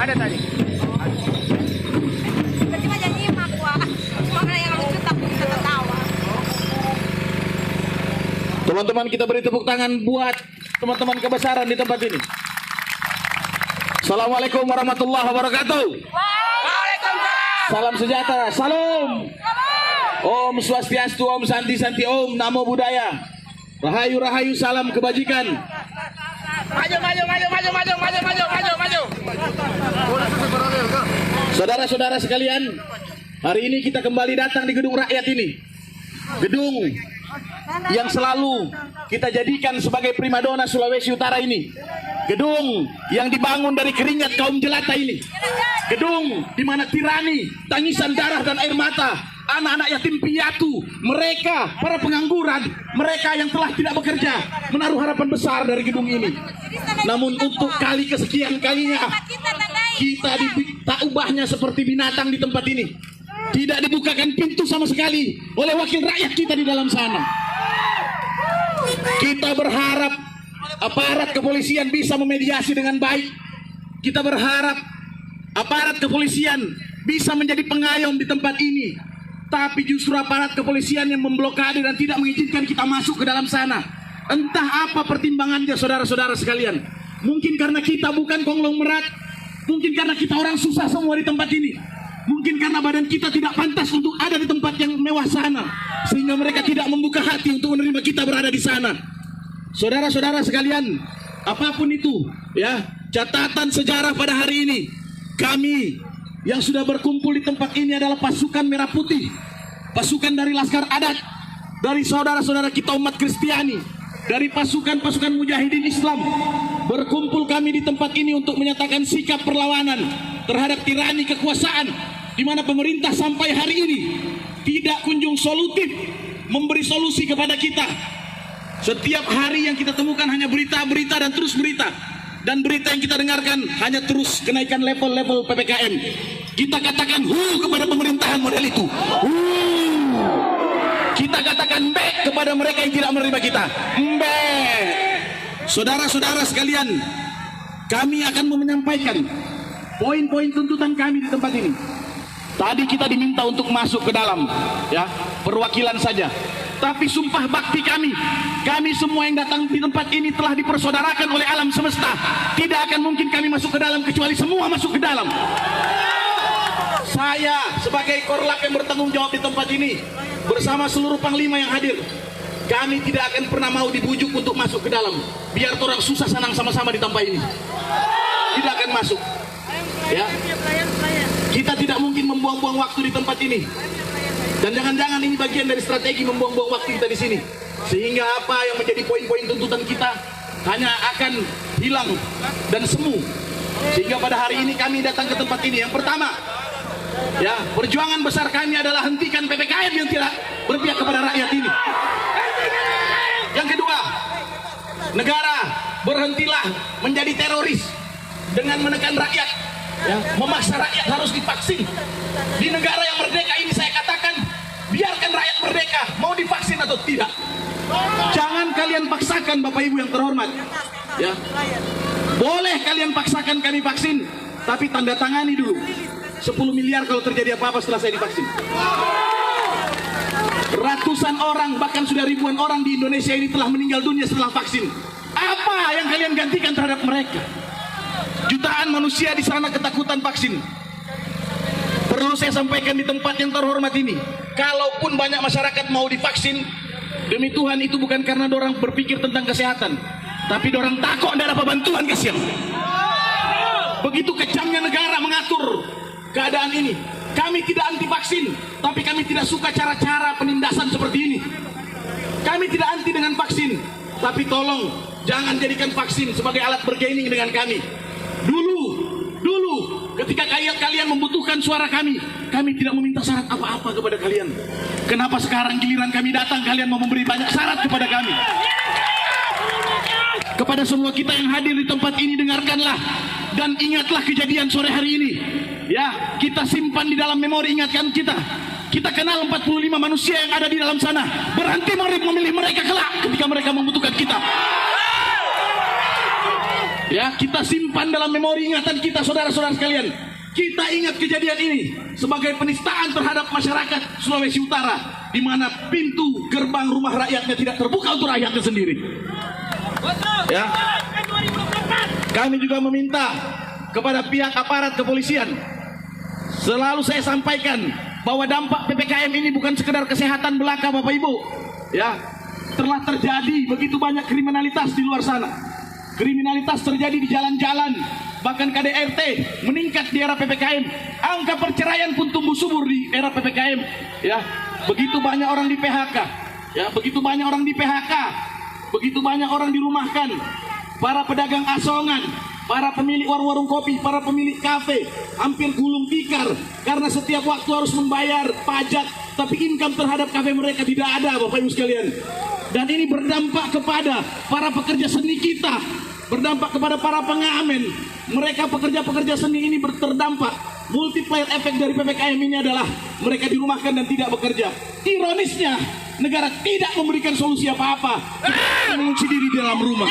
Ada tadi. Cuma janji mak gua. Makanya yang lucu tapi kita tertawa. Teman-teman, kita beri tepuk tangan buat teman-teman kebesaran di tempat ini. Assalamualaikum warahmatullahi wabarakatuh. Waalaikumsalam. Salam sejahtera. Salam. Om Swastiastu, Om Santi Santi, Om Namo Buddhaya. Rahayu Rahayu, salam kebajikan. Maju. Saudara-saudara sekalian, hari ini kita kembali datang di gedung rakyat ini. Gedung yang selalu kita jadikan sebagai primadona Sulawesi Utara ini. Gedung yang dibangun dari keringat kaum jelata ini. Gedung di mana tirani, tangisan darah dan air mata, anak-anak yatim piatu, mereka, para pengangguran, mereka yang telah tidak bekerja, menaruh harapan besar dari gedung ini. Namun untuk kali kesekian kalinya, kita tak ubahnya seperti binatang di tempat ini. Tidak dibukakan pintu sama sekali oleh wakil rakyat kita di dalam sana. Kita berharap aparat kepolisian bisa memediasi dengan baik. Kita berharap aparat kepolisian bisa menjadi pengayom di tempat ini. Tapi justru aparat kepolisian yang memblokade dan tidak mengizinkan kita masuk ke dalam sana. Entah apa pertimbangannya, saudara-saudara sekalian. Mungkin karena kita bukan konglomerat, mungkin karena kita orang susah semua di tempat ini, mungkin karena badan kita tidak pantas untuk ada di tempat yang mewah sana, sehingga mereka tidak membuka hati untuk menerima kita berada di sana. Saudara-saudara sekalian, apapun itu, ya, catatan sejarah pada hari ini, kami yang sudah berkumpul di tempat ini adalah pasukan Merah Putih, pasukan dari Laskar Adat, dari saudara-saudara kita umat Kristiani, dari pasukan-pasukan mujahidin Islam. Berkumpul kami di tempat ini untuk menyatakan sikap perlawanan terhadap tirani kekuasaan, di mana pemerintah sampai hari ini tidak kunjung solutif memberi solusi kepada kita. Setiap hari yang kita temukan hanya berita-berita dan terus berita. Dan berita yang kita dengarkan hanya terus kenaikan level-level PPKM. Kita katakan kepada pemerintahan model itu. Kita katakan mbek kepada mereka yang tidak menerima kita. Mbek. Saudara-saudara sekalian, kami akan menyampaikan poin-poin tuntutan kami di tempat ini. Tadi kita diminta untuk masuk ke dalam, ya, perwakilan saja. Tapi sumpah bakti kami semua yang datang di tempat ini telah dipersaudarakan oleh alam semesta. Tidak akan mungkin kami masuk ke dalam kecuali semua masuk ke dalam. Saya sebagai korlap yang bertanggung jawab di tempat ini bersama seluruh panglima yang hadir, kami tidak akan pernah mau dibujuk untuk masuk ke dalam. Biar orang susah senang sama-sama di tempat ini. Tidak akan masuk. Ya. Kita tidak mungkin membuang-buang waktu di tempat ini. Dan jangan-jangan ini bagian dari strategi membuang-buang waktu kita di sini. Sehingga apa yang menjadi poin-poin tuntutan kita hanya akan hilang dan semu. Sehingga pada hari ini kami datang ke tempat ini. Yang pertama, ya, perjuangan besar kami adalah hentikan PPKM yang tidak berpihak kepada rakyat ini. Yang kedua, negara berhentilah menjadi teroris dengan menekan rakyat, ya, memaksa rakyat harus divaksin. Di negara yang merdeka ini saya katakan, biarkan rakyat merdeka mau divaksin atau tidak. Jangan kalian paksakan, Bapak Ibu yang terhormat. Ya, boleh kalian paksakan kami vaksin, tapi tanda tangani dulu 10 miliar kalau terjadi apa-apa setelah saya divaksin. Ratusan orang, bahkan sudah ribuan orang di Indonesia ini telah meninggal dunia setelah vaksin. Apa yang kalian gantikan terhadap mereka? Jutaan manusia di sana ketakutan vaksin. Perlu saya sampaikan di tempat yang terhormat ini, kalaupun banyak masyarakat mau divaksin, demi Tuhan itu bukan karena dorang berpikir tentang kesehatan, tapi dorang takut tidak dapat bantuan, kasihan. Begitu kejamnya negara mengatur keadaan ini. Kami tidak anti vaksin, tapi kami tidak suka cara-cara penindasan seperti ini. Kami tidak anti dengan vaksin, tapi tolong jangan jadikan vaksin sebagai alat bergaining dengan kami. Dulu, ketika kalian membutuhkan suara kami tidak meminta syarat apa-apa kepada kalian. Kenapa sekarang giliran kami datang, kalian mau memberi banyak syarat kepada kami? Kepada semua kita yang hadir di tempat ini, dengarkanlah dan ingatlah kejadian sore hari ini. Ya, kita simpan di dalam memori, ingatkan kita. Kita kenal 45 manusia yang ada di dalam sana. Berhenti memilih mereka kelak ketika mereka membutuhkan kita. Ya, kita simpan dalam memori ingatan kita, saudara-saudara sekalian. Kita ingat kejadian ini sebagai penistaan terhadap masyarakat Sulawesi Utara, di mana pintu gerbang rumah rakyatnya tidak terbuka untuk rakyatnya sendiri. Ya, kami juga meminta kepada pihak aparat kepolisian, selalu saya sampaikan bahwa dampak PPKM ini bukan sekedar kesehatan belaka, Bapak Ibu. Ya, telah terjadi begitu banyak kriminalitas di luar sana. Kriminalitas terjadi di jalan-jalan, bahkan KDRT meningkat di era PPKM. Angka perceraian pun tumbuh subur di era PPKM. Ya, begitu banyak orang di PHK. Ya, begitu banyak orang di PHK. Begitu banyak orang dirumahkan. Para pedagang asongan, para pemilik warung-warung kopi, para pemilik kafe hampir gulung tikar karena setiap waktu harus membayar pajak, tapi income terhadap kafe mereka tidak ada, Bapak Ibu sekalian. Dan ini berdampak kepada para pekerja seni kita, berdampak kepada para pengamen. Mereka pekerja-pekerja seni ini terdampak. Multiplier efek dari PPKM ini adalah mereka dirumahkan dan tidak bekerja. Ironisnya, negara tidak memberikan solusi apa-apa, mengungsi diri di dalam rumah.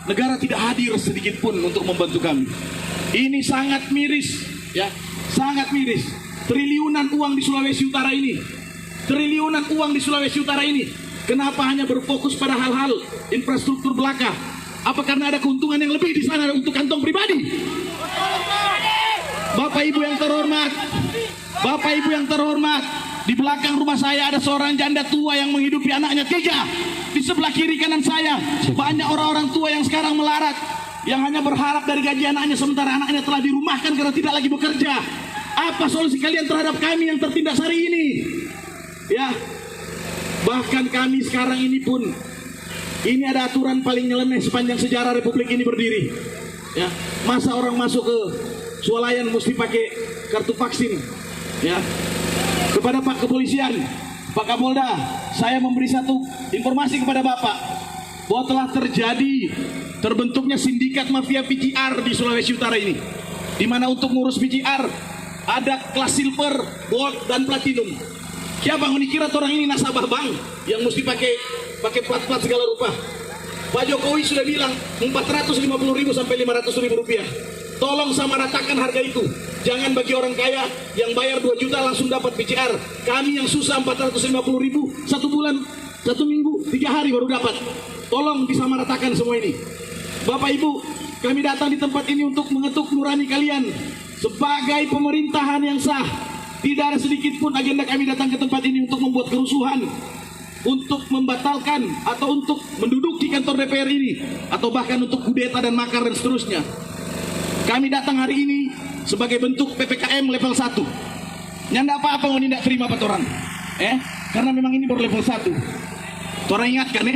Negara tidak hadir sedikit pun untuk membantu kami. Ini sangat miris, ya, sangat miris. Triliunan uang di Sulawesi Utara ini, triliunan uang di Sulawesi Utara ini. Kenapa hanya berfokus pada hal-hal infrastruktur belaka? Apa karena ada keuntungan yang lebih di sana untuk kantong pribadi? Bapak Ibu yang terhormat, Bapak Ibu yang terhormat, di belakang rumah saya ada seorang janda tua yang menghidupi anaknya 3. Di sebelah kiri kanan saya banyak orang-orang tua yang sekarang melarat, yang hanya berharap dari gaji anaknya, sementara anaknya telah dirumahkan karena tidak lagi bekerja. Apa solusi kalian terhadap kami yang tertindas hari ini? Ya, bahkan kami sekarang ini pun, ini ada aturan paling nyeleneh sepanjang sejarah Republik ini berdiri. Ya, masa orang masuk ke swalayan mesti pakai kartu vaksin? Ya, kepada Pak Kepolisian, Pak Kapolda, saya memberi satu informasi kepada Bapak bahwa telah terbentuknya sindikat mafia PCR di Sulawesi Utara ini, di mana untuk ngurus PCR ada kelas silver, gold, dan platinum. Siapa yang dikira orang ini nasabah bank yang mesti pakai plat-plat segala rupa? Pak Jokowi sudah bilang 450.000 sampai 500.000 rupiah. Tolong samaratakan harga itu. Jangan bagi orang kaya yang bayar 2 juta langsung dapat PCR. Kami yang susah 450.000 1 bulan, 1 minggu, 3 hari baru dapat. Tolong disamaratakan semua ini. Bapak Ibu, kami datang di tempat ini untuk mengetuk nurani kalian sebagai pemerintahan yang sah. Tidak ada sedikit pun agenda kami datang ke tempat ini untuk membuat kerusuhan, untuk membatalkan atau untuk menduduki kantor DPR ini, atau bahkan untuk kudeta dan makar dan seterusnya. Kami datang hari ini sebagai bentuk PPKM level 1. Nyanda apa-apa mau tidak terima Pak orang. Karena memang ini baru level 1. Orang ingatkan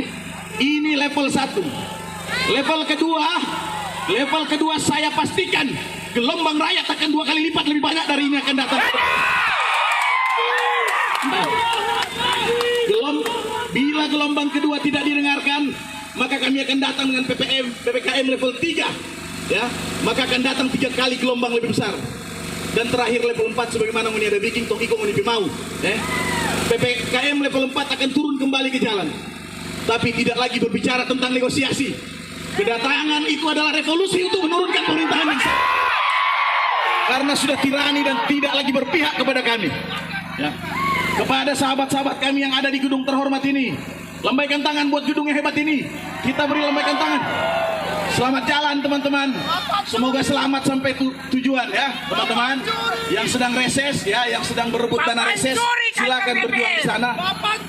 ini level 1. Level kedua saya pastikan gelombang rakyat akan 2 kali lipat lebih banyak dari ini akan datang. Bila gelombang kedua tidak didengarkan, maka kami akan datang dengan PPKM level 3. Ya, maka akan datang 3 kali gelombang lebih besar. Dan terakhir level 4 sebagaimana ini ada bikin tok iko ini mau. PPKM level 4 akan turun kembali ke jalan. Tapi tidak lagi berbicara tentang negosiasi. Kedatangan itu adalah revolusi untuk menurunkan pemerintahan yang sah. Karena sudah tirani dan tidak lagi berpihak kepada kami. Ya. Kepada sahabat-sahabat kami yang ada di gedung terhormat ini, lambaikan tangan buat gedung yang hebat ini. Kita beri lambaikan tangan. Selamat jalan teman-teman. Semoga selamat sampai tujuan ya teman-teman. Yang sedang reses ya, yang sedang berebut dana reses, silakan berjuang di sana.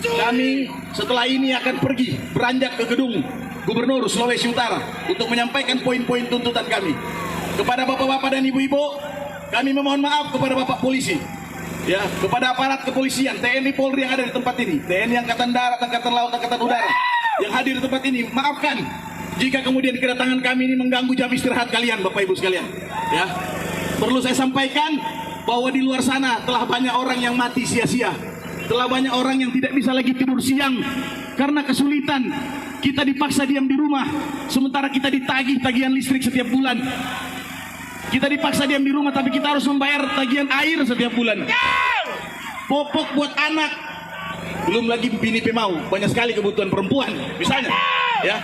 Kami setelah ini akan pergi beranjak ke gedung Gubernur Sulawesi Utara untuk menyampaikan poin-poin tuntutan kami. Kepada bapak-bapak dan ibu-ibu, kami memohon maaf kepada bapak polisi. Ya, kepada aparat kepolisian, TNI Polri yang ada di tempat ini, TNI Angkatan Darat, Angkatan Laut, Angkatan Udara yang hadir di tempat ini, maafkan jika kemudian kedatangan kami ini mengganggu jam istirahat kalian, Bapak Ibu sekalian. Ya, perlu saya sampaikan bahwa di luar sana telah banyak orang yang mati sia-sia, telah banyak orang yang tidak bisa lagi tidur siang karena kesulitan. Kita dipaksa diam di rumah, sementara kita ditagih tagihan listrik setiap bulan. Kita dipaksa diam di rumah, tapi kita harus membayar tagihan air setiap bulan. Popok buat anak, belum lagi bini pemau, banyak sekali kebutuhan perempuan, misalnya. Ya,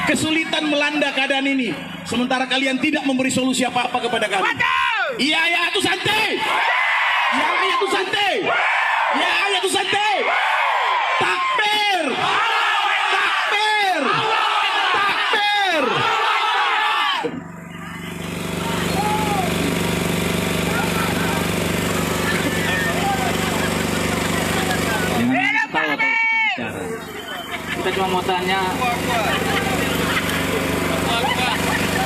Kesulitan melanda keadaan ini, sementara kalian tidak memberi solusi apa-apa kepada kami. Iya, ya itu santai. Ya, ya itu santai. Ya, ya itu santai. Takbir. Takbir. Takbir. Kita cuma mau tanya,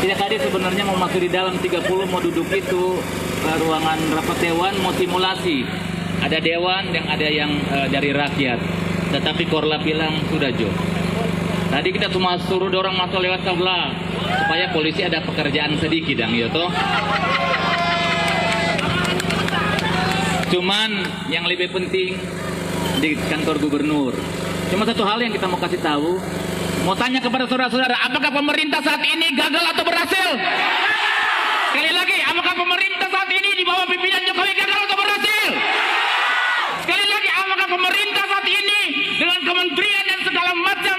tidak tadi sebenarnya mau masuk di dalam 30 mau duduk itu ruangan rapat dewan mau simulasi. Ada dewan yang ada yang dari rakyat. Tetapi Korla bilang sudah Jo. Tadi kita cuma suruh dorong masuk lewat sebelah supaya polisi ada pekerjaan sedikit dong ya toh. Cuman yang lebih penting di kantor gubernur. Cuma satu hal yang kita mau kasih tahu, mau tanya kepada saudara-saudara, apakah pemerintah saat ini gagal atau berhasil? Sekali lagi, apakah pemerintah saat ini di bawah pimpinan Jokowi gagal atau berhasil? Sekali lagi, apakah pemerintah saat ini dengan kementerian dan segala macam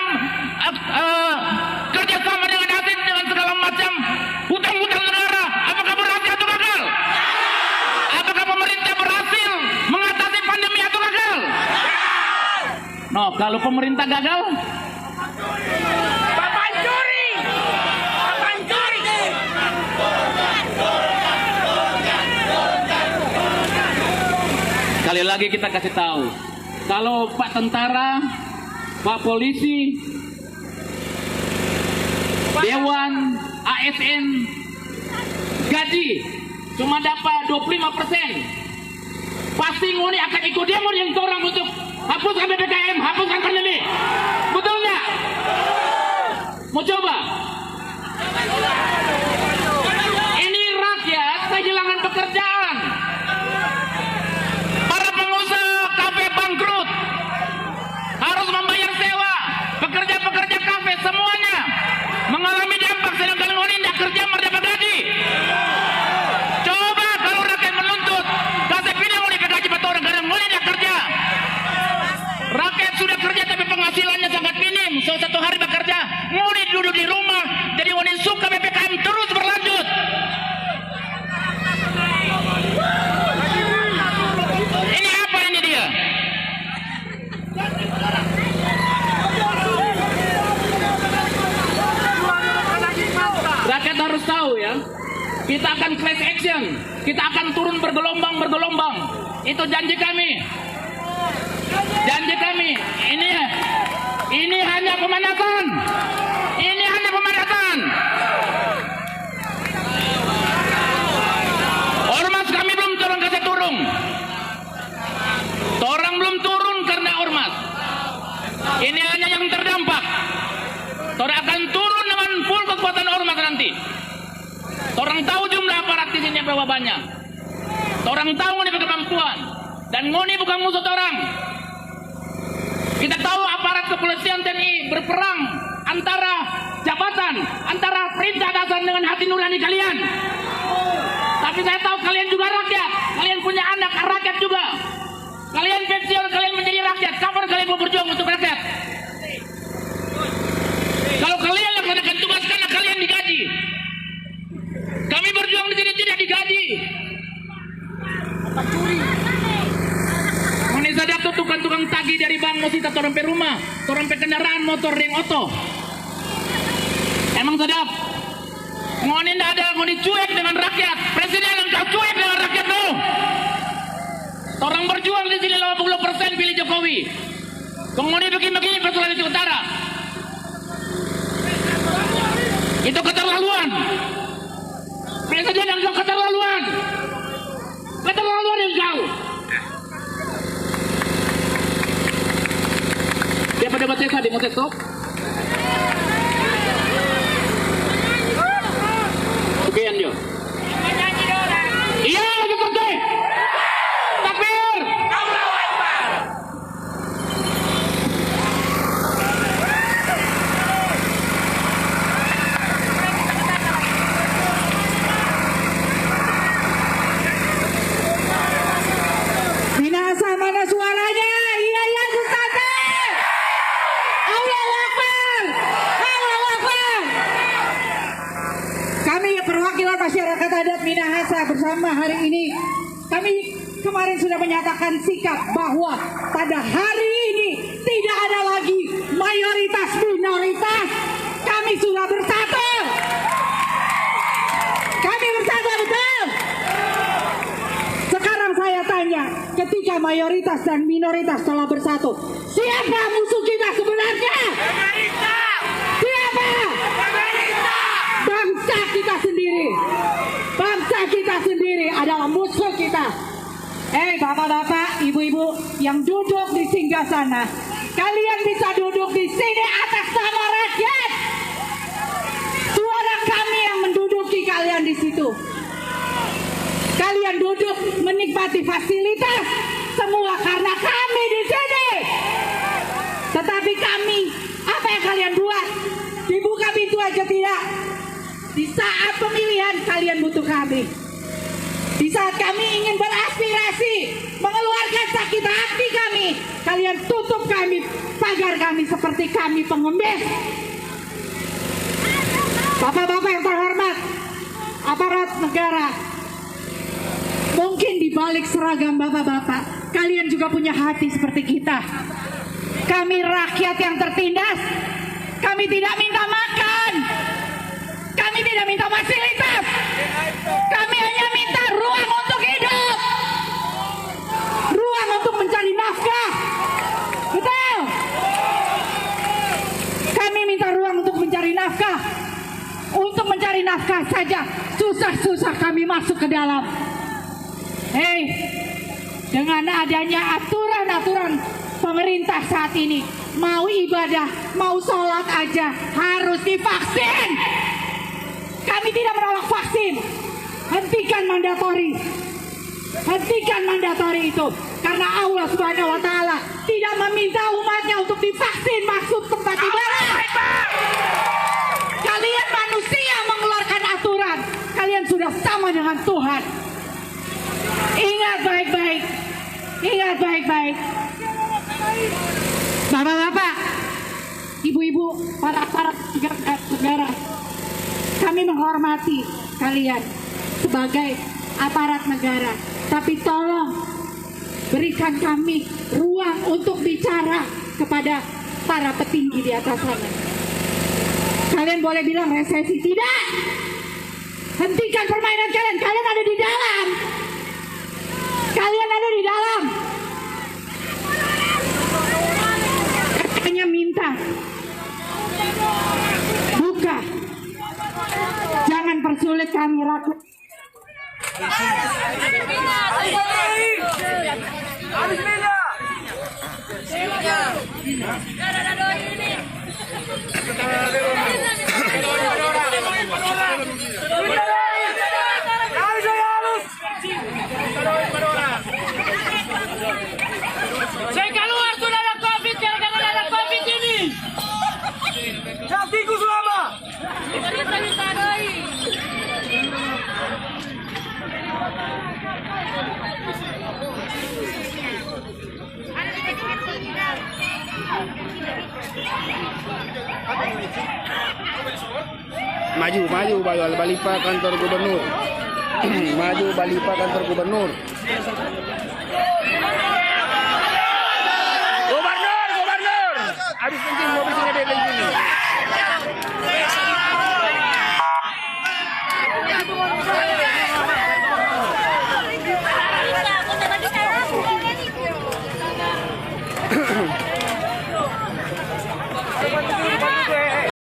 kerjasama dengan asing dengan segala macam hutang-hutang negara, apakah berhasil atau gagal? Apakah pemerintah berhasil mengatasi pandemi atau gagal? No, kalau pemerintah gagal, Bapak curi. Bapak curi. sekali lagi kita kasih tahu, kalau Pak Tentara, Pak Polisi, Dewan, ASN, gaji cuma dapat 25%, pasti ngoni akan ikut demo yang orang untuk hapuskan PPKM, hapuskan pandemi. Betul nggak? Mau coba? Ini rakyat kehilangan pekerjaan. Para pengusaha kafe bangkrut, harus membayar sewa. Pekerja-pekerja kafe semuanya mengalami dampak, sedangkan ngoni tidak kerja mendapat gaji. Coba kalau rakyat menuntut, kasih pindah ngoni ke gaji 4 orang karena ngoni tidak kerja. Rakyat sudah kerja tapi penghasilannya sangat minim. So, 1 hari bekerja, ngoni duduk di rumah, jadi ngoni suka PPKM terus berlanjut. Ini apa ini dia? Rakyat harus tahu ya, kita akan class action, kita akan turun bergelombang. Itu janji kami. Janji kami, ini hanya pemanasan. Ini hanya pemanasan. Ormas kami belum turun, kasih turun. Orang belum turun karena ormas. Ini hanya yang terdampak. Orang akan turun dengan full kekuatan ormas nanti. Orang tahu jumlah aparat di sini berapa banyak. Orang tahu ngoni kemampuan. Dan ngoni bukan musuh orang. Kita tahu aparat kepolisian TNI berperang antara jabatan, antara perintah atasan dengan hati nurani kalian. Tapi saya tahu kalian juga rakyat. Kalian punya anak rakyat juga. Kalian pensiun, kalian menjadi rakyat. Kapan kalian mau berjuang untuk rakyat? Kalau kalian laksanakan tugas karena kalian digaji. Kami berjuang di sini tidak digaji. Ini sadap tuh tukang tagih dari bank mau sita torang pe rumah, torang pe kendaraan motor ring oto. Emang sadap? Ngoni ndak ada, ngoni cuek dengan rakyat. Presiden engkau cuek dengan rakyat lo. Torang berjuang di sini 80% pilih Jokowi. Ngoni begini-begini ke Sulawesi Utara. Itu keterlaluan. Presiden engkau keterlaluan. Keterlaluan engkau. Siapa debat saya tadi? Mau saya stop? Sekian Jo. Iya, lagi santai. Takbir. Binasa mana suaranya? Iya, ya, Gustave. Allah Minahasa bersama hari ini kami kemarin sudah menyatakan sikap bahwa pada hari ini tidak ada lagi mayoritas minoritas. Kami sudah bersatu. Kami bersatu, betul. Sekarang saya tanya, ketika mayoritas dan minoritas telah bersatu, siapa musuh kita sebenarnya? Siapa? Bangsa kita sendiri. Bangsa kita sendiri adalah musuh kita. Bapak-bapak, ibu-ibu yang duduk di singgah sana, kalian bisa duduk di sini atas nama rakyat. Suara kami yang menduduki kalian di situ. Kalian duduk menikmati fasilitas semua karena kami di sini. Tetapi kami, apa yang kalian buat? Dibuka pintu aja tidak. Di saat pemilihan kalian butuh kami. Di saat kami ingin beraspirasi, mengeluarkan sakit hati kami, kalian tutup kami, pagar kami seperti kami pengemis. Bapak-bapak yang terhormat, aparat negara, mungkin di balik seragam bapak-bapak, kalian juga punya hati seperti kita. Kami rakyat yang tertindas, kami tidak minta makan, kami tidak minta fasilitas, kami hanya minta ruang untuk hidup, ruang untuk mencari nafkah. Betul. Kami minta ruang untuk mencari nafkah. Untuk mencari nafkah saja susah-susah kami masuk ke dalam. Dengan adanya aturan-aturan pemerintah saat ini, mau ibadah, mau sholat aja harus divaksin. Kami tidak menolak vaksin. Hentikan mandatori. Hentikan mandatori itu. Karena Allah Subhanahu wa Ta'ala tidak meminta umatnya untuk divaksin masuk tempat ibadah. Kalian manusia mengeluarkan aturan. Kalian sudah sama dengan Tuhan. Ingat baik-baik. Ingat baik-baik. Bapak-bapak, ibu-ibu, para aparat negara, kami menghormati kalian sebagai aparat negara. Tapi tolong berikan kami ruang untuk bicara kepada para petinggi di atas sana. Kalian boleh bilang resesi, tidak. Hentikan permainan kalian. Kalian ada di dalam. Kalian ada di dalam. Hanya minta buka. Jangan persulit kami rakyat. Saya keluar sudah ada COVID, jangan ada COVID ini. Cantikku selama. Maju balik Pak kantor gubernur. Maju balik Pak kantor gubernur. Gubernur. Habis kencing mobil sini ada sini.